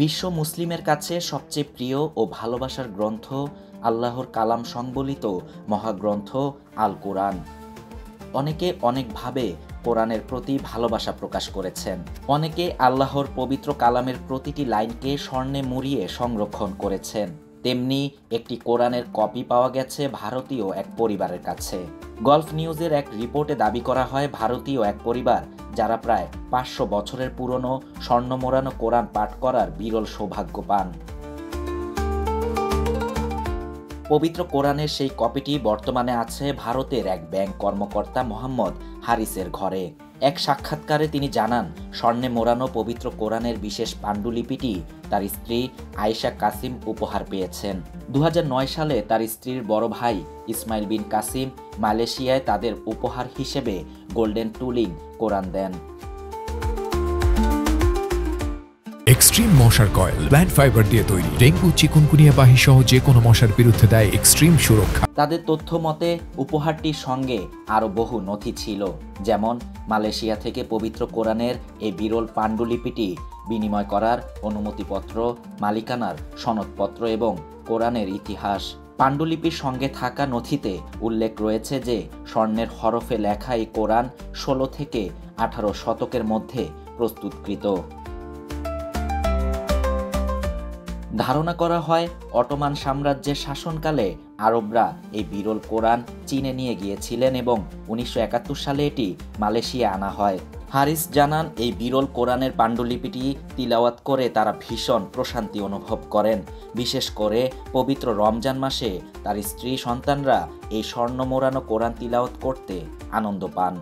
বিশ্ব মুসলিমের কাছে সবচেয়ে প্রিয় ও ভালোবাসার গ্রন্থ আল্লাহর কালাম সংবলিত মহাগ্রন্থ আল কোরআন। অনেকে অনেকভাবে কোরআনের প্রতি ভালোবাসা প্রকাশ করেছেন। অনেকে আল্লাহর পবিত্র কালামের প্রতিটি লাইনকে স্বর্ণে মুড়িয়ে সংরক্ষণ করেছেন। তেমনি একটি কোরআনের কপি পাওয়া গেছে ভারতীয় এক পরিবারের কাছে। গলফ নিউজের এক রিপোর্টে দাবি করা হয়, ভারতীয় এক পরিবার যারা প্রায় 500 বছরের পুরনো স্বর্ণ মোড়ানো কোরআন পাঠ করার বিরল সৌভাগ্য পান। পবিত্র কোরআনের সেই কপিটি বর্তমানে আছে ভারতের এক ব্যাংক কর্মকর্তা মোহাম্মদ হারিসের ঘরে। এক সাক্ষাৎকারে তিনি জানান, স্বর্ণে মোড়ানো পবিত্র কোরআনের বিশেষ পাণ্ডুলিপিটি তার স্ত্রী আয়েশা কাসিম উপহার পেয়েছেন। 2009 সালে তার স্ত্রীর বড় ভাই ইসমাইল বিন কাসিম মালয়েশিয়ায় তাদের উপহার হিসেবে গোল্ডেন টুলিং কোরআন দেন। এক্সট্রিম মশার কয়েল প্ল্যান্ট ফাইবার দিয়ে তৈরি, ডেঙ্গু চিকুনগুনিয়া বাহি সহ যে কোনো মশার বিরুদ্ধে দেয় এক্সট্রিম সুরক্ষা। তাদের তথ্য মতে উপহারটির সঙ্গে আরও বহু নথি ছিল, যেমন মালয়েশিয়া থেকে পবিত্র কোরআনের এই বিরল পাণ্ডুলিপিটি বিনিময় করার অনুমতিপত্র, মালিকানার সনদপত্র এবং কোরআনের ইতিহাস। পাণ্ডুলিপির সঙ্গে থাকা নথিতে উল্লেখ রয়েছে যে স্বর্ণের হরফে লেখা এই কোরআন 16 থেকে 18 শতকের মধ্যে প্রস্তুতকৃত। ধারণা করা হয় অটোমান সাম্রাজ্যের শাসনকালে আরবরা এই বিরল কোরআন চীনে নিয়ে গিয়েছিলেন এবং 1971 সালে এটি মালয়েশিয়া আনা হয়। হারিস জানান, এই বিরল কোরআনের পাণ্ডুলিপিটি তিলাওয়াত করে তারা ভীষণ প্রশান্তি অনুভব করেন। বিশেষ করে পবিত্র রমজান মাসে তার স্ত্রী সন্তানরা এই স্বর্ণ মোড়ানো কোরআন তিলাওয়াত করতে আনন্দ পান।